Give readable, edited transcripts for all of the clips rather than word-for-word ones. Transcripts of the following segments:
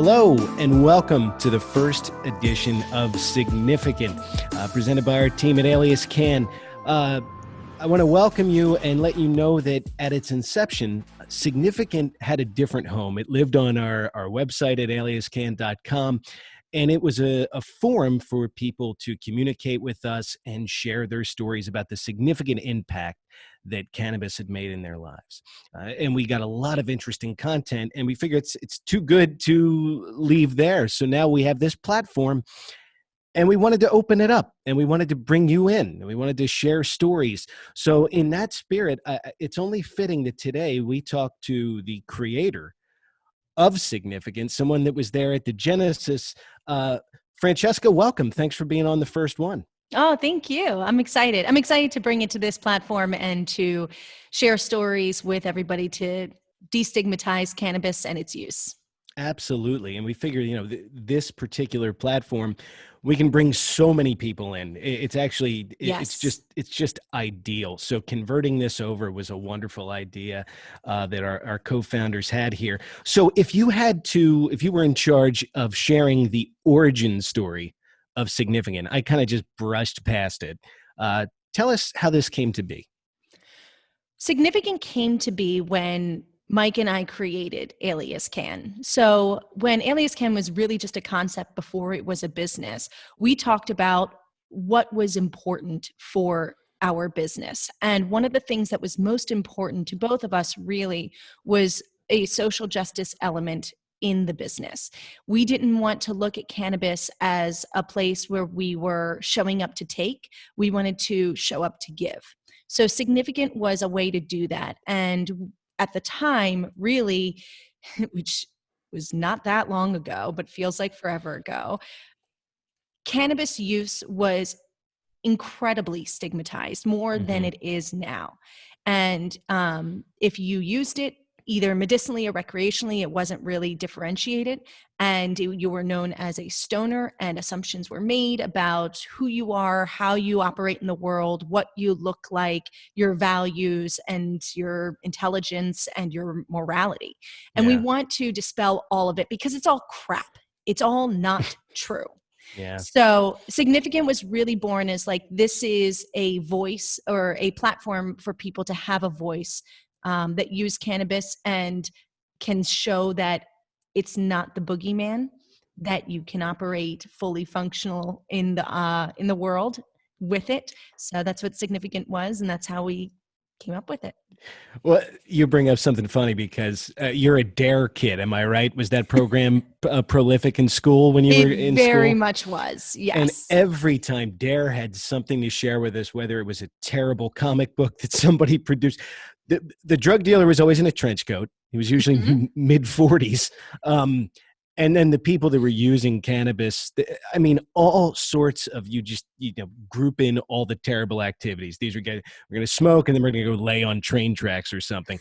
Hello and welcome to the first edition of Significant, presented by our team at Alias Cann. I want to welcome you and let you know that at its inception, Significant had a different home. It lived on our website at aliascann.com, and it was a forum for people to communicate with us and share their stories about the significant impact that cannabis had made in their lives. And we got a lot of interesting content, and we figured it's too good to leave there. So now we have this platform, and we wanted to open it up, and we wanted to bring you in, and we wanted to share stories. So in that spirit, it's only fitting that today we talk to the creator of Significantt, someone that was there at the genesis. Francesca, welcome. Thanks for being on the first one. Oh, thank you. I'm excited. I'm excited to bring it to this platform and to share stories with everybody to destigmatize cannabis and its use. Absolutely. And we figured, this particular platform, we can bring so many people in. It's actually, Yes. it's just ideal. So converting this over was a wonderful idea that our co-founders had here. So if you were in charge of sharing the origin story of Significantt, I kind of just brushed past it. Tell us how this came to be. Significantt came to be when Mike and I created Alias Cann. So when Alias Cann was really just a concept before it was a business, we talked about what was important for our business. And one of the things that was most important to both of us really was a social justice element in the business. We didn't want to look at cannabis as a place where we were showing up to take. We wanted to show up to give. So Significantt was a way to do that. And at the time, really, which was not that long ago, but feels like forever ago, cannabis use was incredibly stigmatized, more than it is now. And if you used it either medicinally or recreationally, it wasn't really differentiated. And you were known as a stoner, and assumptions were made about who you are, how you operate in the world, what you look like, your values and your intelligence and your morality. And we want to dispel all of it because it's all crap. It's all not true. Yeah. So Significantt was really born as like, this is a voice or a platform for people to have a voice that use cannabis and can show that it's not the boogeyman, that you can operate fully functional in the world with it. So that's what Significantt was, and that's how we came up with it. Well, you bring up something funny because you're a DARE kid, am I right? Was that program prolific in school when you were in school? It very much was, yes. And every time DARE had something to share with us, whether it was a terrible comic book that somebody produced, the drug dealer was always in a trench coat. He was usually mid-40s. And then the people that were using cannabis, I mean, all sorts of, group in all the terrible activities. These are we're going to smoke, and then we're going to go lay on train tracks or something.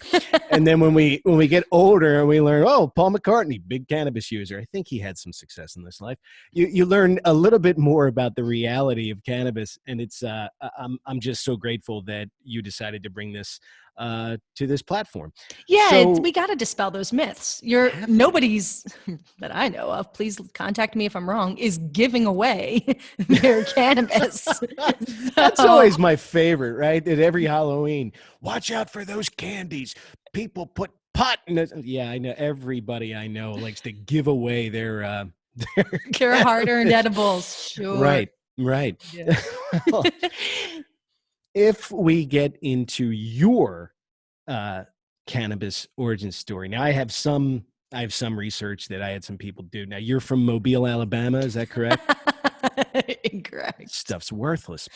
And then when we get older and we learn, oh, Paul McCartney, big cannabis user. I think he had some success in this life. You learn a little bit more about the reality of cannabis. And it's, I'm just so grateful that you decided to bring this to this platform. Yeah, so, we got to dispel those myths. Nobody's that I know of, please contact me if I'm wrong, is giving away their cannabis. That's always my favorite, right? At every Halloween, watch out for those candies. People put pot in it. Yeah, I know. Everybody I know likes to give away their hard-earned edibles. Sure. Right. Yeah. Well, if we get into your cannabis origin story, now I have some research that I had some people do. Now you're from Mobile, Alabama, is that correct? Incorrect. Stuff's worthless.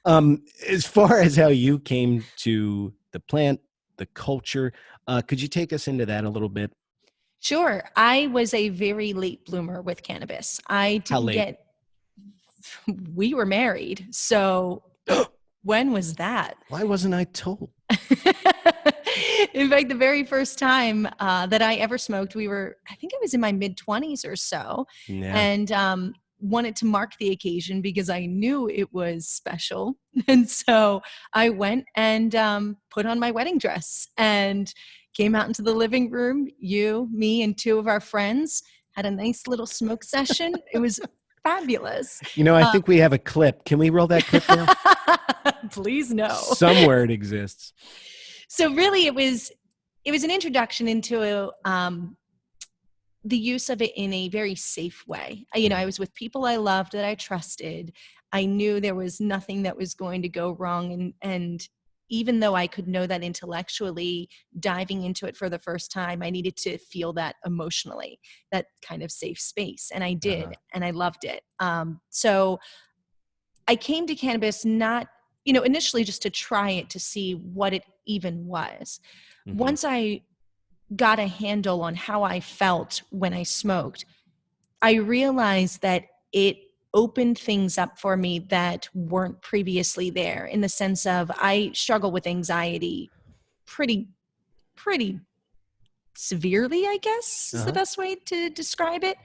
As far as how you came to the plant, the culture, could you take us into that a little bit? Sure. I was a very late bloomer with cannabis. How late? We were married, so. When was that? Why wasn't I told? In fact, the very first time that I ever smoked, I think I was in my mid-20s or so, and wanted to mark the occasion because I knew it was special. And so I went and put on my wedding dress and came out into the living room, me and two of our friends, had a nice little smoke session. It was fabulous. I think we have a clip. Can we roll that clip now? Please no. Somewhere it exists. So really it was an introduction into the use of it in a very safe way. I was with people I loved, that I trusted. I knew there was nothing that was going to go wrong. And even though I could know that intellectually, diving into it for the first time, I needed to feel that emotionally, that kind of safe space. And I did, and I loved it. So I came to cannabis not, initially just to try it, to see what it even was. Mm-hmm. Once I got a handle on how I felt when I smoked, I realized that it opened things up for me that weren't previously there, in the sense of I struggle with anxiety pretty severely, I guess is the best way to describe it.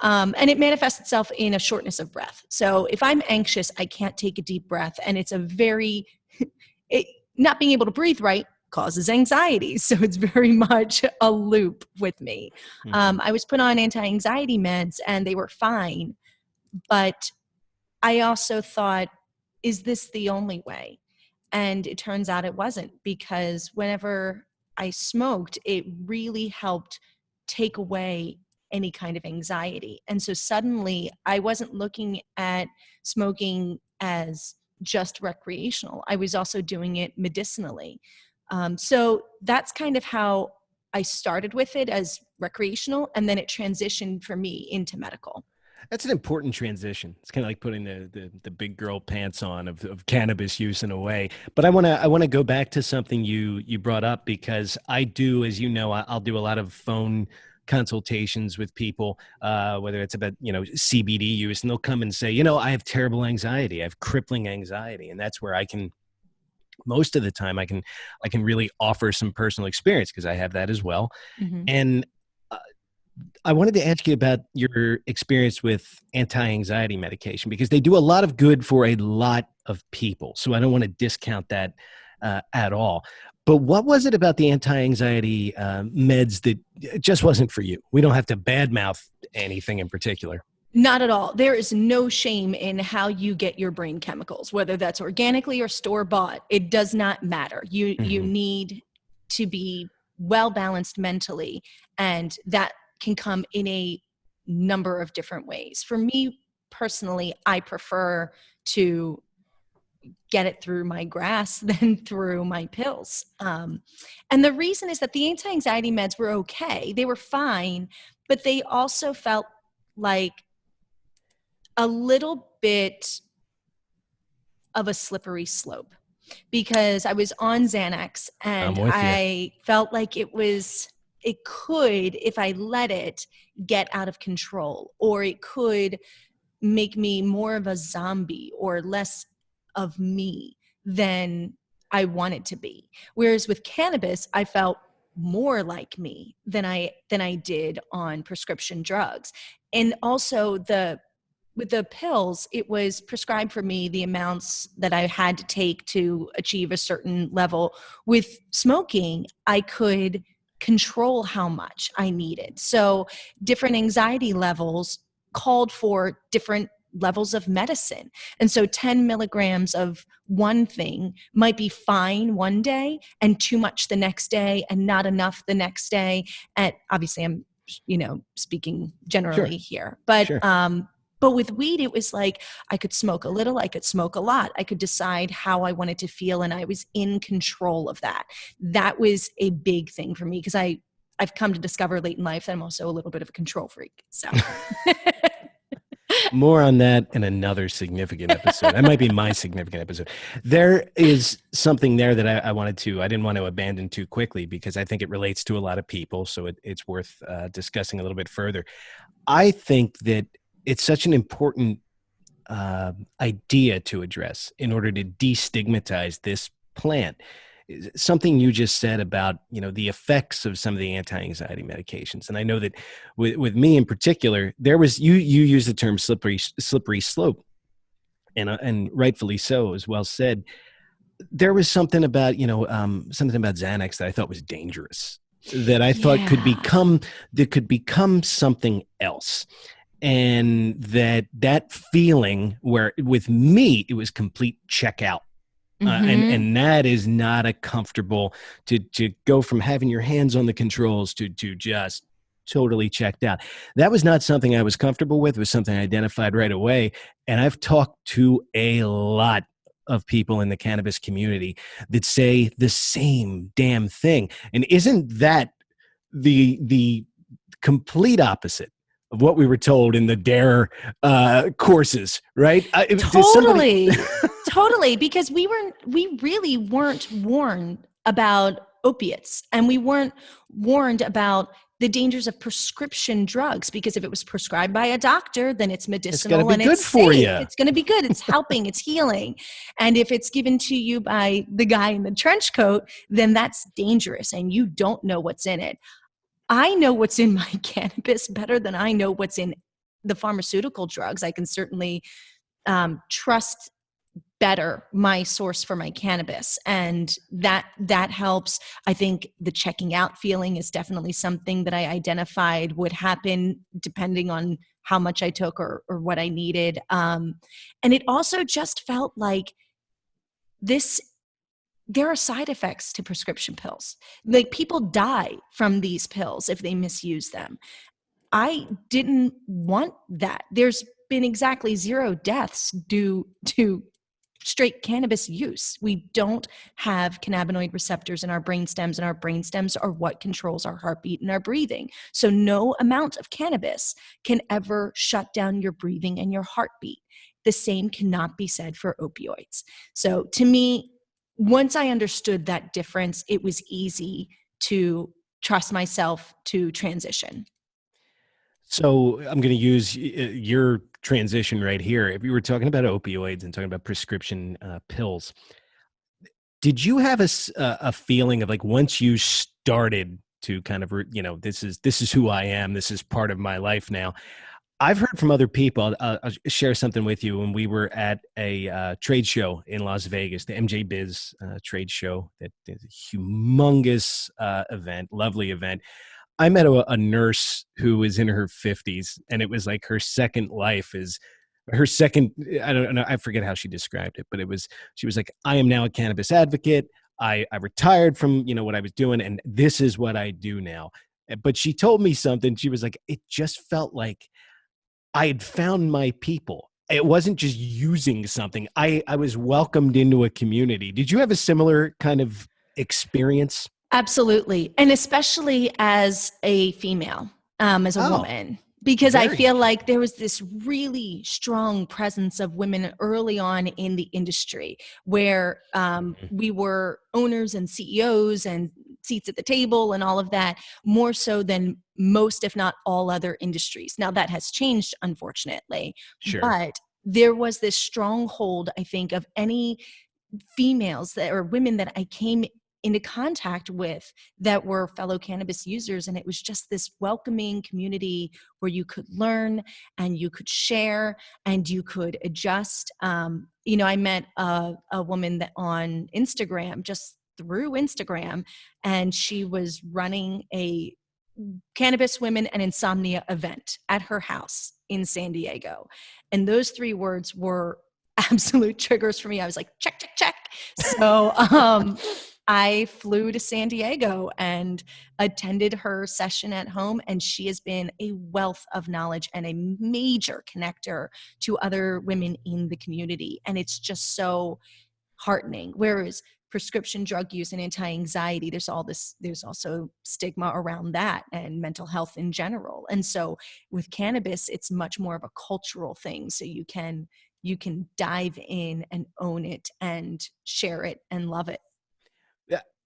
And it manifests itself in a shortness of breath. So if I'm anxious, I can't take a deep breath, and it's not being able to breathe right causes anxiety. So it's very much a loop with me. Mm-hmm. I was put on anti-anxiety meds and they were fine. But I also thought, is this the only way? And it turns out it wasn't, because whenever I smoked, it really helped take away any kind of anxiety. And so suddenly I wasn't looking at smoking as just recreational. I was also doing it medicinally. So that's kind of how I started with it, as recreational, and then it transitioned for me into medical. That's an important transition. It's kind of like putting the big girl pants on of cannabis use in a way. But I want to go back to something you brought up, because I do, as you know, I'll do a lot of phone consultations with people, whether it's about, CBD use, and they'll come and say, I have terrible anxiety. I have crippling anxiety. And that's where I can, most of the time I can really offer some personal experience, because I have that as well. Mm-hmm. And I wanted to ask you about your experience with anti-anxiety medication, because they do a lot of good for a lot of people. So I don't want to discount that at all. But what was it about the anti-anxiety meds that just wasn't for you? We don't have to badmouth anything in particular. Not at all. There is no shame in how you get your brain chemicals, whether that's organically or store-bought. It does not matter. You need to be well-balanced mentally, and that can come in a number of different ways. For me personally, I prefer to get it through my grass than through my pills. And the reason is that the anti-anxiety meds were okay. They were fine, but they also felt like a little bit of a slippery slope, because I was on Xanax and I felt like it could, if I let it, get out of control, or it could make me more of a zombie or less of me than I wanted to be. Whereas with cannabis, I felt more like me than I did on prescription drugs. And also with the pills, it was prescribed for me the amounts that I had to take to achieve a certain level. With smoking, I could control how much I needed. So different anxiety levels called for different levels of medicine. And so 10 milligrams of one thing might be fine one day and too much the next day and not enough the next day. And obviously I'm, speaking generally here, but, sure. But with weed, it was like I could smoke a little, I could smoke a lot. I could decide how I wanted to feel, and I was in control of that. That was a big thing for me, because I've come to discover late in life that I'm also a little bit of a control freak. So more on that in another significant episode. That might be my significant episode. There is something there that I didn't want to abandon too quickly, because I think it relates to a lot of people. So it's worth discussing a little bit further. I think that it's such an important idea to address in order to destigmatize this plant. Something you just said about, the effects of some of the anti-anxiety medications. And I know that with me in particular, there was, you use the term slippery slope, and rightfully so, as well said. There was something about, something about Xanax that I thought was dangerous. that I thought could Yeah. become something else. And that feeling where with me, it was complete checkout. Mm-hmm. And that is not a comfortable to go from having your hands on the controls to just totally checked out. That was not something I was comfortable with. It was something I identified right away. And I've talked to a lot of people in the cannabis community that say the same damn thing. And isn't that the complete opposite of what we were told in the DARE courses, right? Does somebody Totally, because we really weren't warned about opiates, and we weren't warned about the dangers of prescription drugs, because if it was prescribed by a doctor, then it's it's got to medicinal be and good it's for safe. you? It's going to be good. It's helping, it's healing. And if it's given to you by the guy in the trench coat, then that's dangerous and you don't know what's in it. I know what's in my cannabis better than I know what's in the pharmaceutical drugs. I can certainly trust better my source for my cannabis, and that helps. I think the checking out feeling is definitely something that I identified would happen depending on how much I took or what I needed. And it also just felt like this there are side effects to prescription pills. Like, people die from these pills if they misuse them. I didn't want that. There's been exactly 0 deaths due to straight cannabis use. We don't have cannabinoid receptors in our brain stems, and our brain stems are what controls our heartbeat and our breathing. So no amount of cannabis can ever shut down your breathing and your heartbeat. The same cannot be said for opioids. So to me, once I understood that difference, it was easy to trust myself to transition. So I'm going to use your transition right here. If you were talking about opioids and talking about prescription pills, did you have a feeling of like once you started to kind of this is who I am, this is part of my life now? I've heard from other people. I'll share something with you. When we were at a trade show in Las Vegas, the MJ Biz trade show, that is a humongous event, lovely event. I met a nurse who was in her 50s, and it was like her second life is her second. I don't know. I forget how she described it, but she was like, I am now a cannabis advocate. I retired from, what I was doing, and this is what I do now. But she told me something. She was like, it just felt like I had found my people. It wasn't just using something. I was welcomed into a community. Did you have a similar kind of experience? Absolutely. And especially as a female, as a Oh, woman, because I very. feel like there was this really strong presence of women early on in the industry where Mhm. we were owners and CEOs and seats at the table and all of that, more so than most, if not all, other industries. Now, that has changed, unfortunately, Sure. but there was this stronghold, I think, of any females that or women that I came into contact with that were fellow cannabis users, and it was just this welcoming community where you could learn and you could share and you could adjust. I met a woman that on Instagram, just through Instagram, and she was running a cannabis women and insomnia event at her house in San Diego, and those 3 words were absolute triggers for me. I was like, check, check, check. So I flew to San Diego and attended her session at home, and she has been a wealth of knowledge and a major connector to other women in the community. And it's just so heartening. Whereas prescription drug use and anti-anxiety, there's also stigma around that and mental health in general. And so with cannabis, it's much more of a cultural thing. So you can dive in and own it and share it and love it.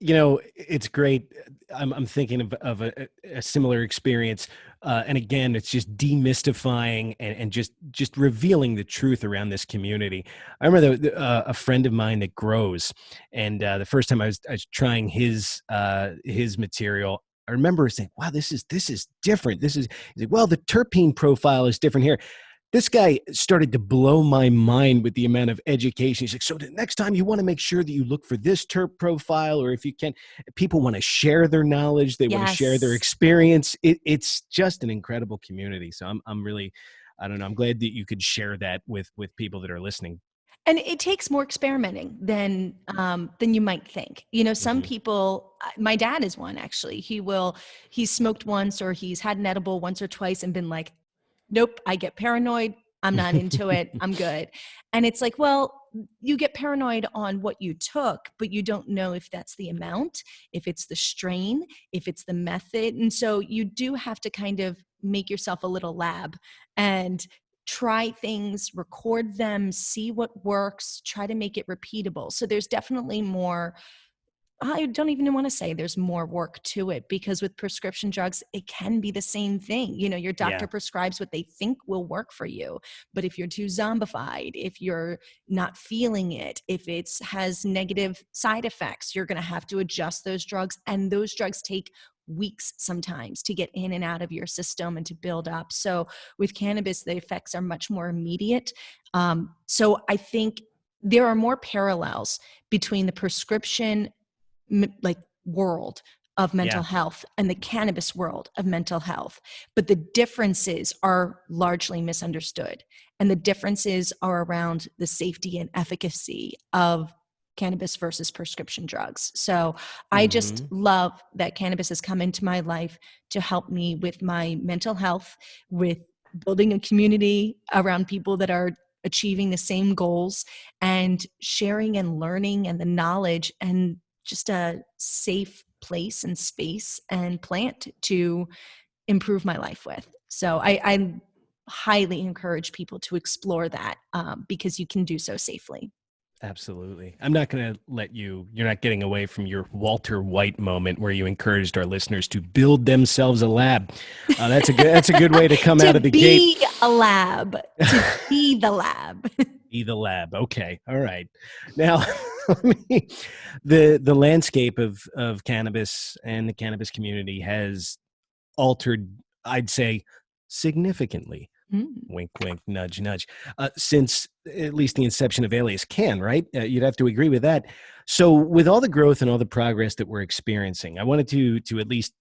Yeah, it's great. I'm thinking of a similar experience, and again, it's just demystifying and just revealing the truth around this community. I remember a friend of mine that grows, and the first time I was trying his material, I remember saying, "Wow, this is different. This is." He's like, "Well, the terpene profile is different here." This guy started to blow my mind with the amount of education. He's like, so the next time you want to make sure that you look for this terp profile, or if you can, people want to share their knowledge, they want to share their Yes. experience. It's just an incredible community. So I'm really, I don't know, I'm glad that you could share that with people that are listening. And it takes more experimenting than you might think. You know, some Mhm. people. My dad is one actually. He's smoked once or he's had an edible once or twice and been like, "Nope, I get paranoid. I'm not into it. I'm good." And it's like, well, you get paranoid on what you took, but you don't know if that's the amount, if it's the strain, if it's the method, and so you do have to kind of make yourself a little lab and try things, record them, see what works, try to make it repeatable. So there's definitely more. I don't even want to say there's more work to it because with prescription drugs, it can be the same thing. You know, your doctor Yeah. prescribes what they think will work for you. But if you're too zombified, if you're not feeling it, if it has negative side effects, you're going to have to adjust those drugs. And those drugs take weeks sometimes to get in and out of your system and to build up. So with cannabis, the effects are much more immediate. So I think there are more parallels between the prescription like world of mental Yeah. health and the cannabis world of mental health, but the differences are largely misunderstood, and the differences are around the safety and efficacy of cannabis versus prescription drugs. So I just Hmm. love that cannabis has come into my life to help me with my mental health, with building a community around people that are achieving the same goals, and sharing and learning and the knowledge, and just a safe place and space and plant to improve my life with. So I highly encourage people to explore that because you can do so safely. Absolutely. I'm not going to let you're not getting away from your Walter White moment where you encouraged our listeners to build themselves a lab. That's a good way to come out To of the gate. be a lab, to be the lab. Be the lab. Okay. All right. Now, let me- the landscape of cannabis and the cannabis community has altered, I'd say, significantly. Mm. Wink, wink, nudge, nudge. Since at least the inception of Alias Cann, right? You'd have to agree with that. So, with all the growth and all the progress that we're experiencing, I wanted to at least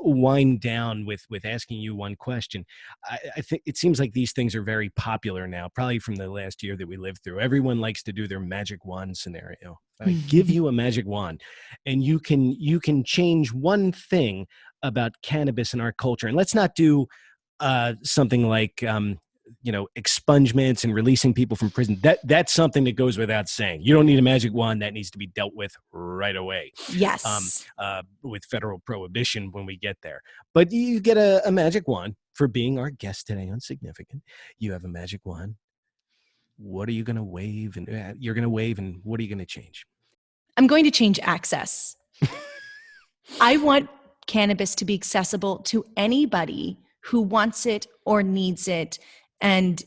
wind down with asking you one question. I think it seems like these things are very popular now, probably from the last year that we lived through. Everyone likes to do their magic wand scenario. I give you a magic wand, and you can change one thing about cannabis in our culture. And let's not do something like expungements and releasing people from prison. That's something that goes without saying. You don't need a magic wand. That needs to be dealt with right away Yes. with federal prohibition when we get there. But you get a magic wand for being our guest today on Significant. You have a magic wand. What are you going to wave? And you're going to wave, and what are you going to change? I'm going to change access. I want cannabis to be accessible to anybody who wants it or needs it and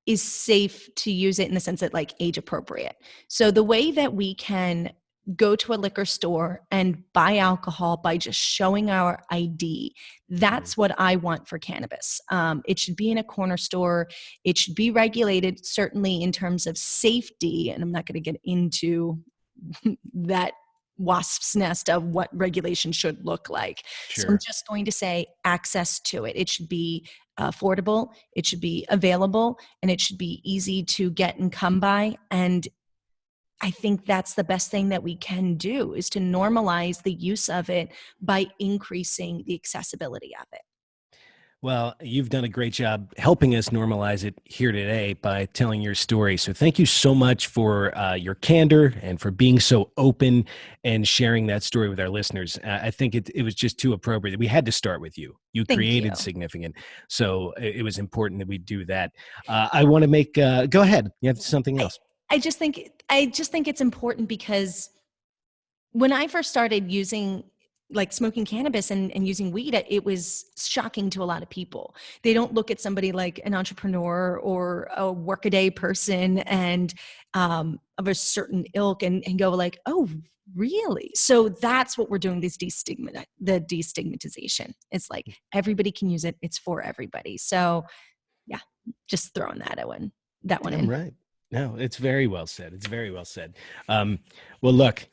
is safe to use it in the sense that like age appropriate. So the way that we can go to a liquor store and buy alcohol by just showing our ID, Mhm. that's what I want for cannabis. It should be in a corner store. It should be regulated, certainly in terms of safety. And I'm not going to get into that wasp's nest of what regulation should look like. So I'm Sure. just going to say access to it. It should be affordable, it should be available, and it should be easy to get and come by. And I think that's the best thing that we can do is to normalize the use of it by increasing the accessibility of it. Well, you've done a great job helping us normalize it here today by telling your story. So, thank you so much for your candor and for being so open and sharing that story with our listeners. I think it was just too appropriate. We had to start with you. You Thank you. created Significant. So, it was important that we do that. I want to make, go ahead. You have something I, else. I just think it's important because when I first started using like smoking cannabis and using weed, it was shocking to a lot of people. They don't look at somebody like an entrepreneur or a workaday person and of a certain ilk and go like, oh, really? So that's what we're doing. The destigmatization. It's like everybody can use it. It's for everybody. So yeah. just throwing that one in. Right. No, it's very well said. It's very well said. Well, look,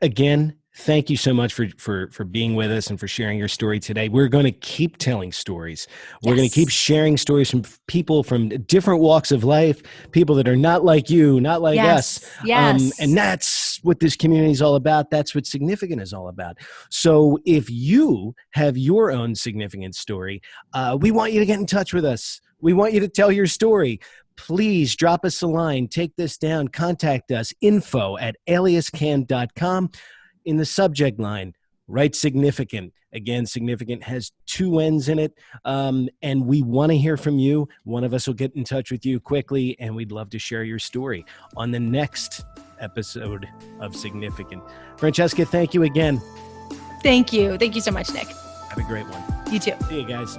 again, thank you so much for being with us and for sharing your story today. We're going to keep telling stories. We're going to keep sharing stories from people from different walks of life, people that are not like you, not like us. Yes. And that's what this community is all about. That's what Significant is all about. So if you have your own significant story, we want you to get in touch with us. We want you to tell your story. Please drop us a line, take this down, contact us, info@aliascann.com. In the subject line, write Significant. Again, Significant has 2 N's in it, and we want to hear from you. One of us will get in touch with you quickly, and we'd love to share your story on the next episode of Significant. Francesca, thank you again. Thank you. Thank you so much, Nick. Have a great one. You too. See you guys.